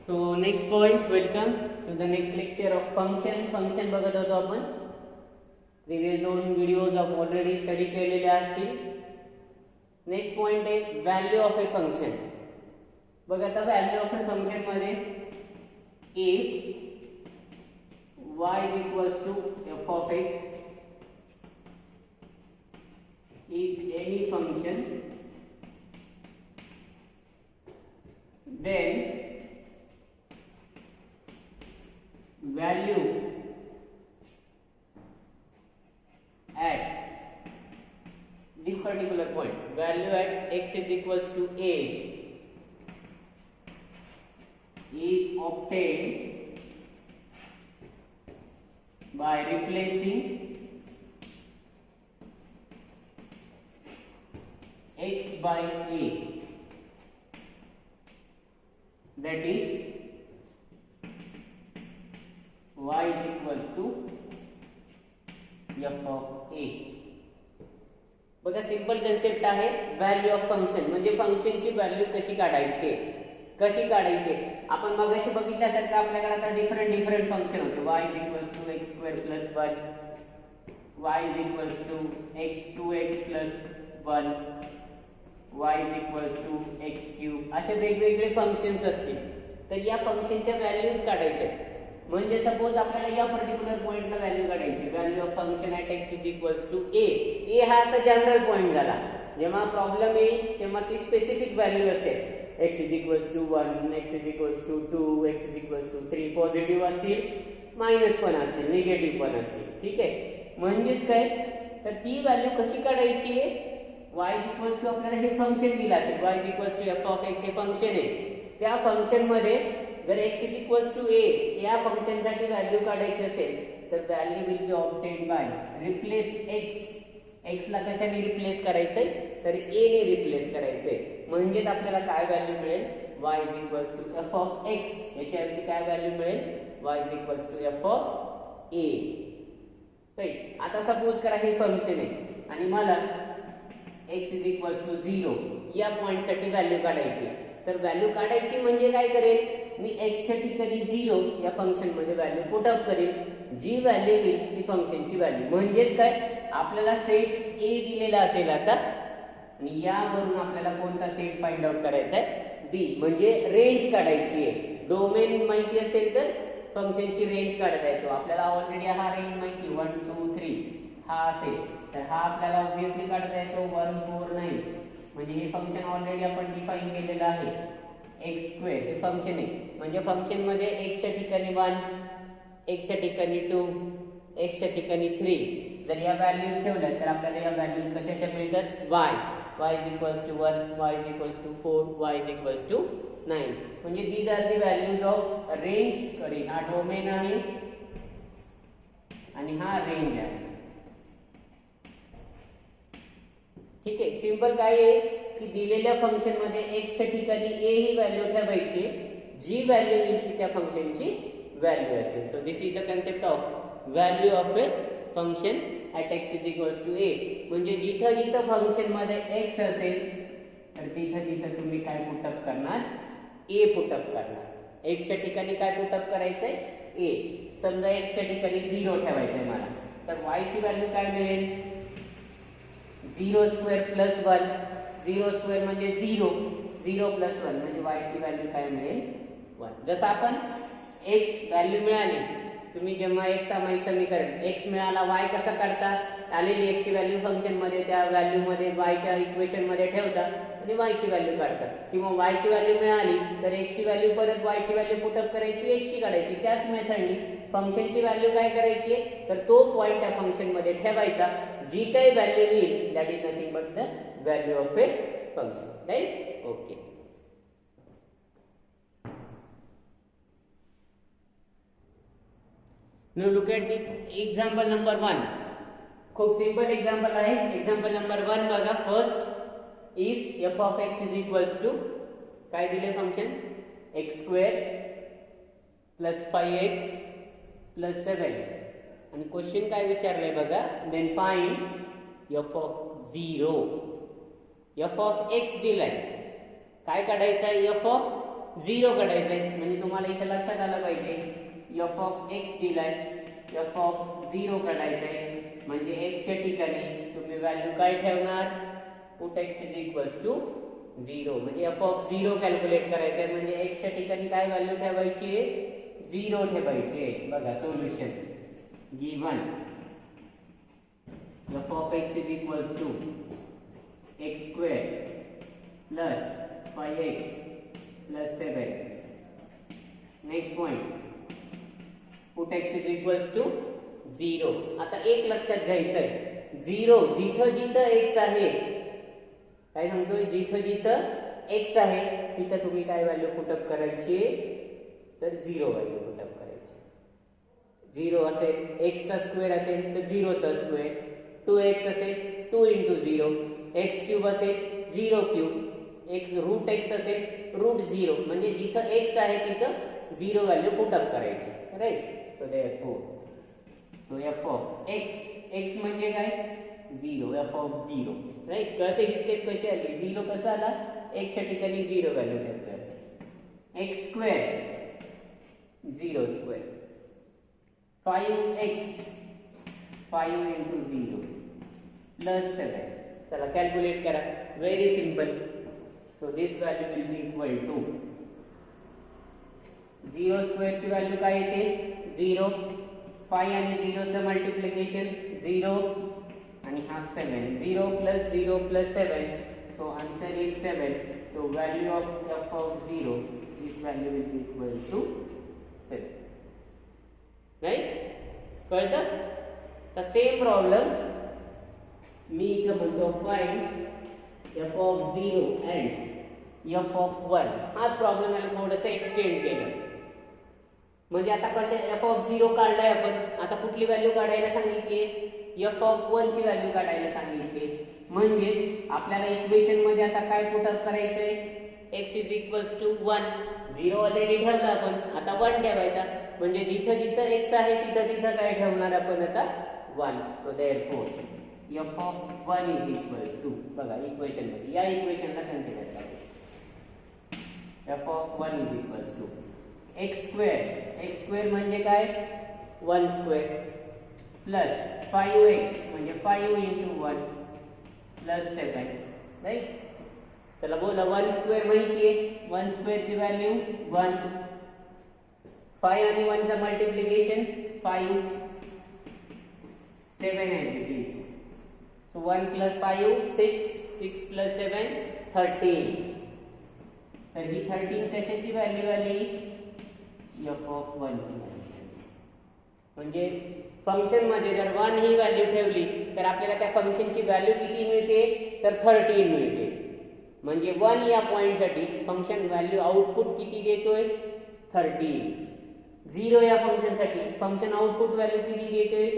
So next point, welcome to the next lecture of function. Function बघत होतो आपण. Previous दोन व्हिडिओज ऑलरेडी स्टडी केलेले असतील. नेक्स्ट पॉइंट आहे व्हॅल्यू ऑफ ए फंक्शन. बघा आता व्हॅल्यू ऑफ ए फंक्शन मध्ये if y is equals to f of x is any function, then value at this particular point, value at x is equals to a is obtained by replacing x by a, that is y is equals to f of a. बघा simple concept आहे value of function म्हणजे फंक्शनची value कशी काढायची. आपण मगाशी बघितल्यासारखं आपल्याकडे आता डिफरंट फंक्शन होते. y is equals to x square plus 1, y is equals to x 2x plus 1, y is equals to x cube, असे वेगवेगळे फंक्शन्स असतील. तर या फंक्शनच्या व्हॅल्यूज काढायच्या. म्हणजे सपोज आपल्याला या पर्टिक्युलर पॉइंटला व्हॅल्यू काढायची, value of function at x is equals to a. ए हा आता जनरल पॉइंट झाला. जेव्हा प्रॉब्लेम येईल तेव्हा ती स्पेसिफिक व्हॅल्यू असेल. x is equals to 1, x is equals to 2, x is equals to 3. Positive असतील, मायनस पण असतील, निगेटिव्ह पण असतील. ठीक आहे. म्हणजेच काय, तर ती व्हॅल्यू कशी काढायची आहे. y इज इक्वल्स टू आपल्याला हे फंक्शन दिलं असेल, y is equals to f of x हे फंक्शन आहे. त्या फंक्शन मध्ये जर x is equals to a या फंक्शन साठी व्हॅल्यू काढायची असेल तर value will be obtained by replace x ला कशाने रिप्लेस करायचंय, तर a ने रिप्लेस करायचंय. म्हणजेच आपल्याला काय व्हॅल्यू मिळेल, y is equals to f of x. याच्याऐवजी काय व्हॅल्यू मिळेल, y is equals to f of a. Right. आता सपोज करा हे फंक्शन आहे आणि मला x इज इक्वल्स टू 0 या पॉइंट साठी व्हॅल्यू काढायची. तर व्हॅल्यू काढायची म्हणजे काय करेल, मी x च्या ठिकाणी 0 या फंक्शन मध्ये व्हॅल्यू पुट अप करेल. जी व्हॅल्यू येईल ती फंक्शनची व्हॅल्यू. म्हणजेच काय, आपल्याला सेट a दिलेला असेल आता आणि यावरून आपल्याला कोणता सेट फाइंड आउट करायचा आहे, b. म्हणजे रेंज काढायची आहे. डोमेन माहिती असेल तर फंक्शनची रेंज काढता येतो. आपल्याला ऑलरेडी हा रेंज माहिती 1 2 3 हा असेल तर हा आपल्याला ऑब्वियसली काढता येतो 1 4 9. म्हणजे हे फंक्शन ऑलरेडी आपण डिफाइन केलेलं आहे. x स्क्वेअर हे फंक्शन आहे. म्हणजे फंक्शन मध्ये x च्या ठिकाणी 1, x च्या ठिकाणी 2, x च्या ठिकाणी 3 जर या व्हॅल्यूज ठेवल्या तर आपल्याला या व्हॅल्यूज कशाच्या मिळतात, y is equals to 1, y is equals to 4, y is equals to 9. म्हणजे these are the values of range. Sorry, हा डोमेन आहे आणि हा रेंज आहे. ठीक आहे. सिंपल काय आहे की दिलेल्या फंक्शन मध्ये x च्या ठिकाणी a ही व्हॅल्यू ठेवायची. जी व्हॅल्यू येईल ती त्या फंक्शनची व्हॅल्यू असेल. So this is the concept of value of a function at x is equals to a. म्हणजे जिथं जिथं फंक्शन मध्ये x असेल तर तिथं तुम्ही काय पुटअप करणार, a पुटअप करणार. x च्या ठिकाणी काय पुटअप करायचंय, a. समजा x च्या ठिकाणी 0 ठेवायचंय मला, तर y ची व्हॅल्यू काय मिळेल, 0 स्क्वेअर प्लस 1. 0 स्क्वेअर म्हणजे 0, 0 प्लस 1 म्हणजे y ची व्हॅल्यू काय मिळेल, 1. जसं आपण एक व्हॅल्यू मिळाली, तुम्ही जेव्हा एक सामायिक समीकरण x मिळाला, y कसा काढता, आलेली x ची व्हॅल्यू फंक्शन मध्ये त्या व्हॅल्यू मध्ये y च्या इक्वेशन मध्ये ठेवता आणि y ची व्हॅल्यू काढता. किंवा y ची व्हॅल्यू मिळाली तर x ची व्हॅल्यू परत y ची व्हॅल्यू पुट अप करायची, x ची काढायची. त्याच मेथडनी फंक्शनची व्हॅल्यू काय करायची, तर तो पॉइंट त्या फंक्शन मध्ये ठेवायचा. जी काही व्हॅल्यू येईल that is nothing but the value of a function. Right. Okay. Now look at the example number 1. खूप सिंपल एक्झाम्पल आहे. एक्झाम्पल नंबर 1 बघा. First, if f of x is equals to काय दिले फंक्शन, x square plus 5x plus 7. आणि question काय विचारलंय बघा, then find f of 0. f of x दिलाय, काय काढायचं आहे, f of झिरो काढायचं आहे. म्हणजे तुम्हाला इथे लक्षात आलं पाहिजे एफ ऑफ एक्स दिलाय, एफ ऑफ झिरो काढायचं आहे. म्हणजे एक्सच्या ठिकाणी तुम्ही व्हॅल्यू काय ठेवणार, put X is equals to zero. म्हणजे एफ ऑफ झिरो कॅल्क्युलेट करायचं आहे. म्हणजे एक्सच्या ठिकाणी काय व्हॅल्यू ठेवायची आहे, झिरो ठेवायची आहे. बघा solution given F of X is equals to X square plus 5x plus 7. Next point put x is equals to 0. आता एक लक्षात घ्यायचं आहे, 0 जिथं जिथं x आहे, काय सांगतोय, जिथं जिथं x आहे तिथं तुम्ही काय व्हॅल्यू पुटअप करायची, तर 0 व्हॅल्यू पुटअप करायची. 0 असेल x चा स्क्वेअर असेल तर 0 चा स्क्वेअर, 2x असेल 2 into 0, x क्यूब असेल 0 क्यूब, x रूट x असेल रूट 0. म्हणजे जिथं x आहे तिथं 0 व्हॅल्यू पुटअप करायची. Right. So therefore F of x म्हणजे काय, 0, एफ ऑफ 0. राईट. कळते ही स्टेप कशी आली, 0 कसा आला, x च्या ठिकाणी 0 व्हॅल्यू ठेवतोय. x square 0 square, 5x 5 into 0 plus 7. चला कॅल्क्युलेट करा. Very simple. So this value will be equal to 0 square ची व्हॅल्यू काय येते, 0, 5 आणि 0 चं मल्टिप्लिकेशन 0 आणि हा 7, 0 plus 0 plus 7. So answer is 7. So value of F of 0, this value will be equal to 7. Right. कळतं. तर सेम प्रॉब्लेम मी इथं म्हणतो, find F of 0 and F of 1. हाच प्रॉब्लेम याला थोडंसं एक्सटेंड केलं. म्हणजे आता कसे एफ ऑफ 0 काढलाय आपण, आता कुठली व्हॅल्यू काढायला सांगितली, एफ ऑफ 1 ची व्हॅल्यू काढायला सांगितली. म्हणजेच आपल्याला इक्वेशन मध्ये आता काय पुटअप करायचंय, x is equals to 1. 0 already ठेवला आपण, आता 1 ठेवायचा. म्हणजे जिथं जिथं x आहे तिथं तिथं काय ठेवणार आपण आता, 1. So therefore F of 1 is equals to, बघा इक्वेशन मध्ये या इक्वेशनला कन्सिडर करा. F of 1 is equals to X square म्हणजे काय, 1 स्क्वेअर प्लस 5x म्हणजे 5 into 1 प्लस 7. राईट. चला बोला, 1 स्क्वेअर माहिती आहे, 1 स्क्वेअर ची व्हॅल्यू 1, 5 आणि 1 चा multiplication 5, 7 as it is. So 1 plus 5 6, 6 plus 7 13. तर ही 13 कशाची व्हॅल्यू आली, एफ ऑफ 1 ची व्हॅल्यू. म्हणजे फंक्शन मध्ये जर 1 ही व्हॅल्यू ठेवली तर आपल्याला त्या फंक्शनची व्हॅल्यू किती मिळते, तर 13 मिळते. म्हणजे 1 या पॉइंटसाठी फंक्शन व्हॅल्यू आउटपुट किती देतोय, 13. 0 या फंक्शनसाठी फंक्शन आउटपुट व्हॅल्यू किती देतोय,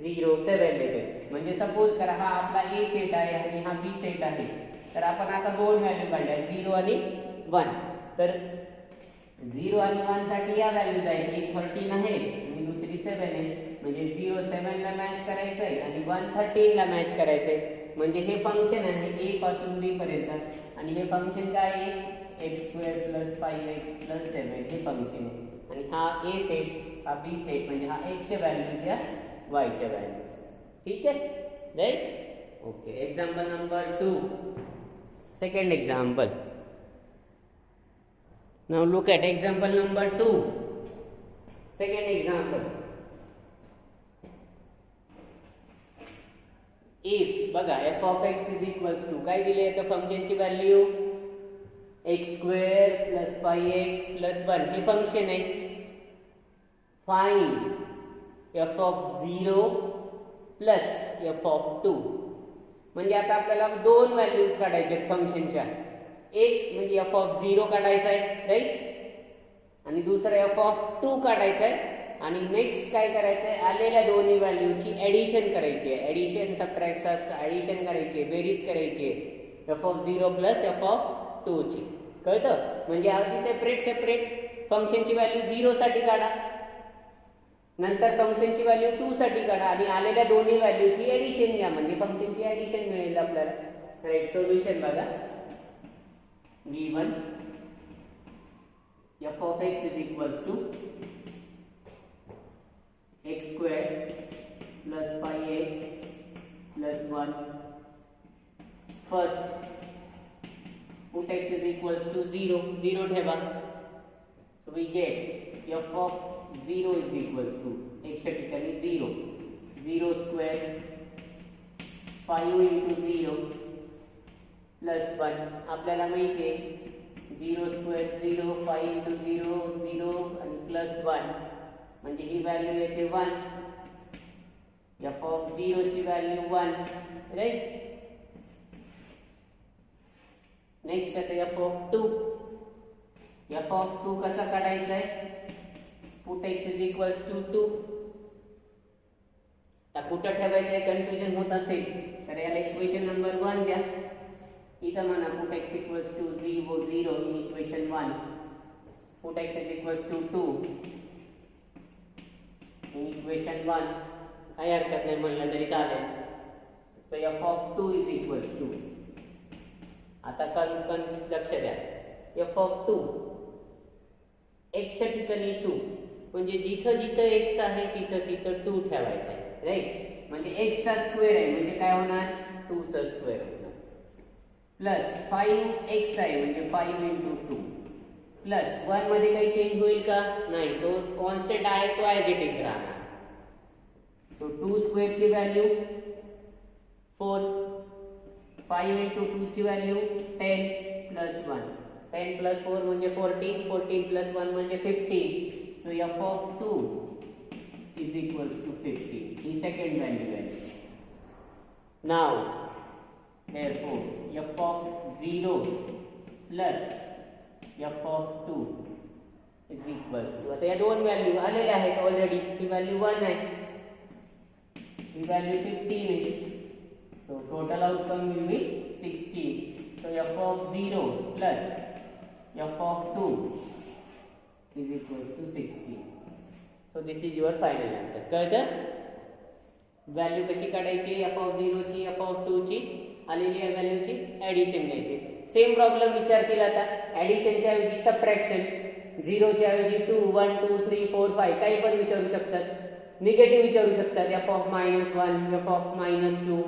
0, 7 देतोय. म्हणजे सपोज करा हा आपला ए सेट आहे आणि हा बी सेट आहे. तर आपण आता दोन व्हॅल्यू काढल्या, 0 आणि 1. तर 0 आणि 1 साठी या व्हॅल्यूज आहेत, एक 13 आहे आणि दुसरी 7 आहे. म्हणजे 0 7 ला मॅच करायचं आहे आणि 1 13 ला मॅच करायचं आहे. म्हणजे हे फंक्शन आहे a पासून b पर्यंत आणि हे फंक्शन काय आहे, x square plus 5x plus 7 हे फंक्शन आहे. आणि हा a सेट, हा b सेट, म्हणजे हा x च्या व्हॅल्यूज या y च्या व्हॅल्यूज. ठीक आहे. Right. Okay. Example number 2. Second example. Now look at example number 2. Second example. If बघा f of x is equals to काय दिले तर फंक्शनची value x square plus 5x plus 1 हे फंक्शन आहे. Find f of 0 plus f of 2. म्हणजे आता आपल्याला दोन व्हॅल्यूज काढायच्या फंक्शनच्या. एक म्हणजे f of 0 काढायचा आहे, राईट, आणि दुसरा f of 2 काढायचा आहे. आणि नेक्स्ट काय करायचं आहे, आलेल्या दोन्ही व्हॅल्यूची ॲडिशन करायची आहे. ॲडिशन सबट्रॅक्शन ॲडिशन करायची आहे, बेरीज करायची आहे f of 0 plus f of 2 ची. कळतं. म्हणजे आधी सेपरेट फंक्शनची व्हॅल्यू 0 साठी काढा, नंतर फंक्शनची व्हॅल्यू 2 साठी काढा आणि आलेल्या दोन्ही व्हॅल्यूची ॲडिशन घ्या, म्हणजे फंक्शनची ॲडिशन मिळेल आपल्याला. राईट. सोल्युशन बघा. v1 f of x is equals to x square plus 5x plus 1. First, put x is equals to 0, 0 ठेवा. So we get f of 0 is equals to x च्या ठिकाणी 0, 0 square 5 into 0 plus 1. आपल्याला माहिती आहे 0 square 0, 5 into 0, 0 आणि plus 1 म्हणजे ही value येते 1. f of 0 ची व्हॅल्यू 1, राईट. नेक्स्ट आता f of 2. f of 2 कसा काढायचा आहे? Put x is equals to 2. आता कुठं ठेवायचं आहे कन्फ्युजन होत असेल तर याला इक्वेशन नंबर 1 द्या. इथं म्हणा put x equals to 0 0 in equation 1. Put x is equals to 2 in equation 1. काही हरकत नाही म्हणलं तरी चालेल. So f of 2 is equals to, आता कन लक्ष द्या, f of 2 x च्या ठिकाणी 2 म्हणजे जिथं जिथं x आहे तिथं तिथं 2 ठेवायचं आहे, राईट. म्हणजे x चा स्क्वेअर आहे म्हणजे काय होणार? 2 चा स्क्वेअर होणार. प्लस 5x आहे म्हणजे 5 into 2 प्लस 1 मध्ये काही चेंज होईल का? नाही, तो कॉन्स्टंट आहे, तो ॲज इट इज राहणार. सो 2 स्क्वेअर ची व्हॅल्यू 4, 5 into 2 ची व्हॅल्यू 10 प्लस 1, 10 प्लस 4 म्हणजे 14, 14 प्लस 1 म्हणजे 15. So f of 2 is equals to 15. ही सेकंड व्हॅल्यू आहे. Now therefore f of 0 plus f of 2 is equals to, आता या दोन व्हॅल्यू आलेल्या आहेत ऑलरेडी. ही व्हॅल्यू 1 आहे, ही व्हॅल्यू 15 आहे. So total outcome will be 16. So f of 0 plus f of 2 is equals to 16. So this is your final answer. कळतं? Value कशी काढायची? f of 0 ची, f of 2 ची, आलेली या व्हॅल्यूची ॲडिशन घ्यायची. सेम प्रॉब्लेम विचारतील आता. ॲडिशनच्या ऐवजी सबट्रॅक्शन, 0 च्या ऐवजी 2, 1, 2, 3, 4, 5 काही पण विचारू शकतात. निगेटिव्ह विचारू शकतात, f of -1, f of -2.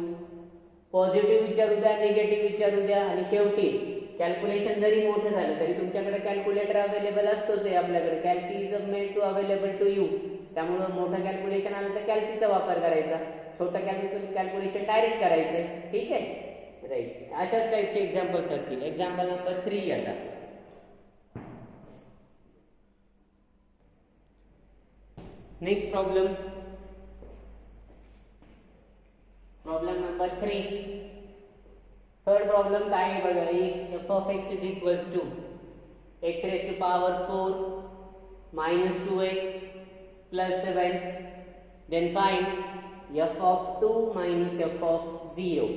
Positive विचारू द्या, निगेटिव्ह विचारू द्या. आणि शेवटी कॅल्क्युलेशन जरी मोठं झालं तरी तुमच्याकडे कॅल्क्युलेटर अवेलेबल असतोच आहे आपल्याकडे. Calci is made to available to you. त्यामुळं मोठं कॅल्क्युलेशन आलं तर कॅल्सीचा वापर करायचा, छोटं कॅल्क्युलेशन डायरेक्ट करायचं. ठीक आहे, राईट. अशाच टाईपचे एक्झाम्पल्स असतील. एक्झाम्पल नंबर 3 आता. Next problem, problem number 3. Third problem काय आहे बघा. f of x is equals to x raised to power 4 minus 2x plus 7. Then find f of 2 minus f of 0.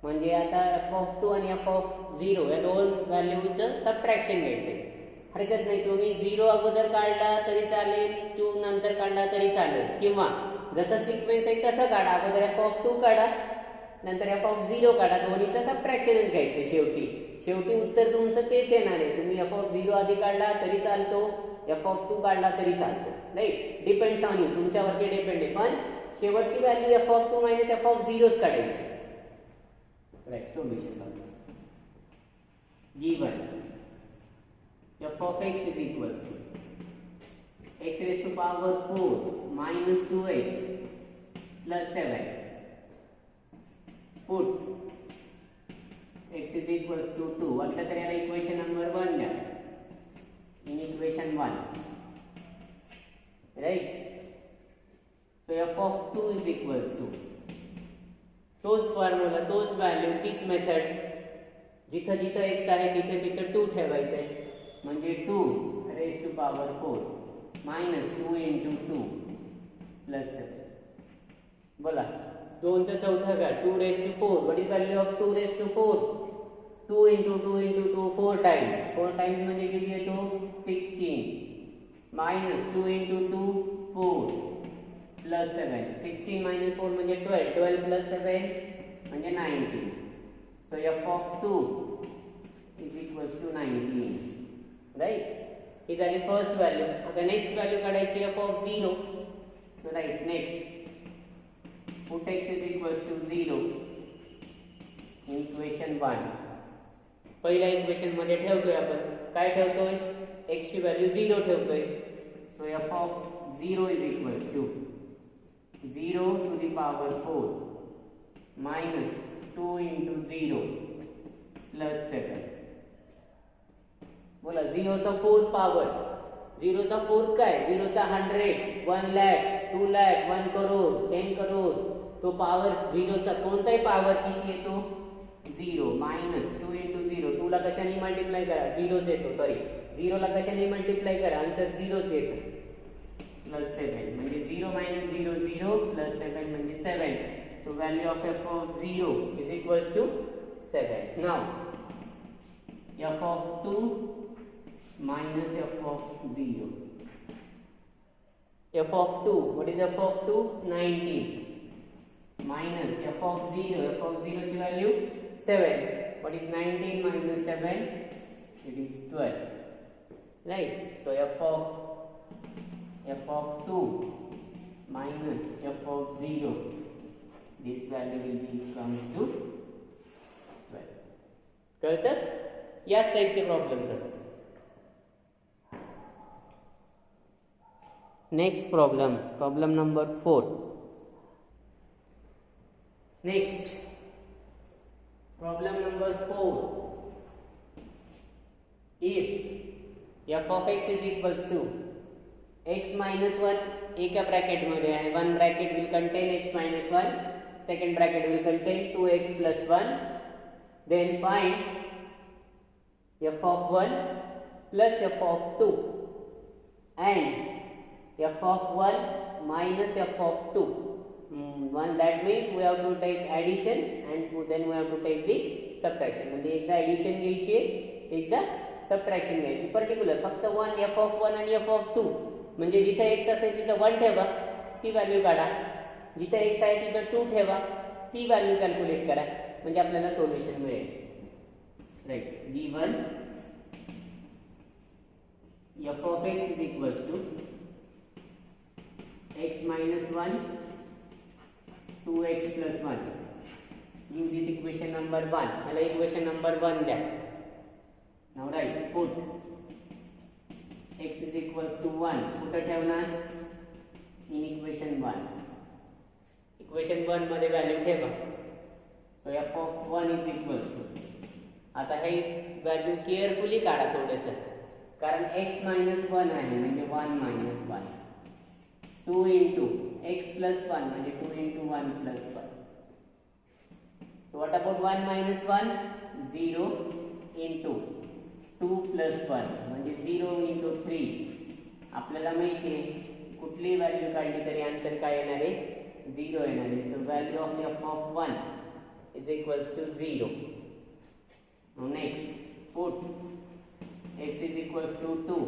म्हणजे आता f of 2 आणि f of 0 या दोन व्हॅल्यूचं subtraction घ्यायचं. हरकत नाही, तुम्ही 0 अगोदर काढला तरी चालेल, 2 नंतर काढला तरी चालेल, किंवा जसं सिक्वेन्स आहे तसं काढा. अगोदर f of 2 काढा, नंतर f of 0 काढा. दोन्हीचं सबट्रॅक्शनच घ्यायचं. शेवटी उत्तर तुमचं तेच येणार आहे. तुम्ही f of 0 आधी काढला तरी चालतो, f of 2 काढला तरी चालतो, राईट. डिपेंड्स ऑन यू, तुमच्यावरती डिपेंड आहे. पण शेवटची value f of 2 minus f of 0च काढायची, right. Solution given f of x is equals to x raised to power 4 minus 2x plus 7. Put x is equals to 2. वाटलं तर याला equation number 1 द्या. In equation 1, right. So f of 2 is equals to, तोच formula, तोच value, तीच method. जिथं जिथं x आहे तिथं तिथं 2 ठेवायचं आहे. म्हणजे 2 raised to power 4 minus 2 into 2 plus 7. बोला, 2 चा चौथा घात, 2 raised to 4. What is value of 2 raised to 4? 2 into 2 into 2, 4 times. 4 times म्हणजे किती येतो? 16 minus 2 into 2, 4 plus 7. 16 minus 4 म्हणजे 12. 12 plus 7 म्हणजे 19. So f of 2 is equals to 19, right? ही झाली फर्स्ट व्हॅल्यू. आता नेक्स्ट व्हॅल्यू काढायची F of 0. So right next put x is equals to 0 in equation 1. पहिल्या इक्वेशन मध्ये ठेवतोय आपण काय ठेवतोय x ची व्हॅल्यू 0 ठेवतोय. So f of 0 is equals to 0 to the power 4 minus 2 into 0 plus 7. बोला 0 चा फोर्थ पॉवर. 0 चा फोर्थ काय 0 चा 100 1 लाख 2 लाख 1 करोड 10 करोड. तो पॉवर 0 चा कोणताही पॉवर किती येतो 0 मायनस 2 into 0. 2 ला कशाने मल्टिप्लाय करा 0च येतो. सॉरी 0 ला कशाने मल्टिप्लाय करा आन्सर 0च येतो. प्लस 7 म्हणजे 0 मायनस 0 0 प्लस 7 म्हणजे 7. So value of F of 0 is equals to 7. Now f of 2 minus f of 0. f of 2, what is f of 2? 19 minus f of 0. f of 0 ची value 7. What is 19 minus 7? It is 12. Right? So f of 2 minus f of 0. This value will be comes to 12. कळतं? याच टाइपचे problems असतात. Next problem number 4. Next problem number 4. If f of x is equals to x minus 1 एका bracket मध्ये आहे. One bracket will contain x minus 1, second bracket will contain 2x plus 1. Then find f of 1 plus f of 2 and f of 1 minus f of 2. That means we have to take addition and then we have to take the subtraction. म्हणजे एकदा addition घ्यायची एकदा subtraction घ्यायची. Particular फक्त 1 f of 1 आणि f of 2 म्हणजे जिथे x असेल तिथे 1 ठेवा ती व्हॅल्यू काढा. जिथे x आहे तिथे 2 ठेवा ती व्हॅल्यू कॅल्क्युलेट करा म्हणजे आपल्याला सोल्युशन मिळेल. Right given f of x is equals to x minus 1 2x plus 1. Give this equation number 1. याला equation number 1 द्या. Now write put x is equals to 1. कुठे ठेवणार in equation 1. equation 1 मध्ये value ठेवा. So f of 1 is equals to. आता हे value carefully काढा थोडंसं कारण x minus 1 आहे म्हणजे 1 minus 1. 2 into x plus 1 म्हणजे 2 into 1 plus 1. So what about 1 minus 1? 0 into 2 plus 1 म्हणजे 0 into 3. आपल्याला माहिती आहे कुठली व्हॅल्यू काढली तरी आन्सर काय येणार आहे 0 येणार आहे. So value of f of 1 is equals to 0. Now next put x is equals to 2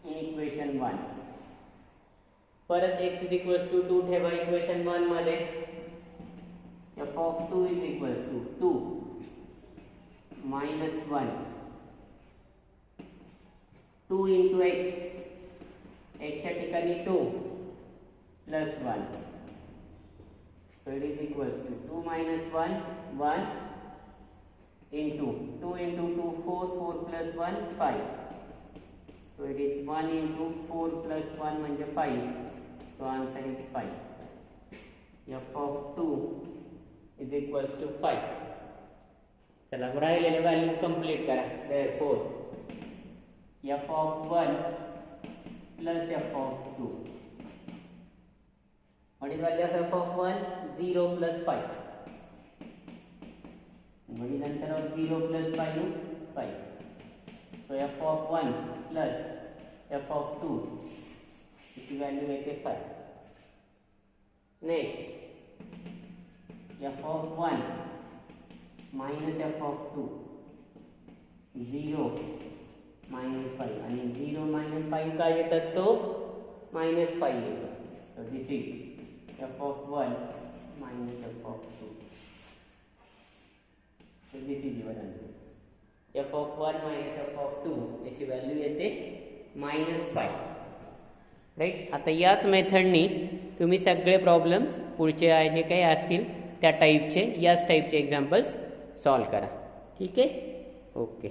in equation 1. परत x is equals to 2 ठेवा इक्वेशन 1 मध्ये. f of 2 is equals to 2 minus 1 2 into x. x च्या ठिकाणी 2 plus 1. So it is equals to 2 minus 1 1 into 2 into 2 4 4 plus 1 5. So it is 1 into 4 plus 1 म्हणजे 5. So answer is 5. f of 2 is equals to 5. चला राहिलेले value complete करा. Therefore f of 1 plus f of 2. What is value of f of 1? 0 plus 5. What is answer of 0 plus 5? 5. So f of 1 plus f of 2. its value is 5. Next, f of 1 minus f of 2. 0 minus 5 आणि 0 minus 5 काय येत असतो minus 5 येतो. So this is f of 1 minus f of 2. So this is your answer. F of 1 minus F of 2 याची value येते -5. Right. आता याच मेथडनी तुम्ही सगळे प्रॉब्लेम्स पुढचे जे काही असतील त्या टाईपचे याच टाईपचे एक्झाम्पल्स सॉल्व करा. ठीक आहे. ओके.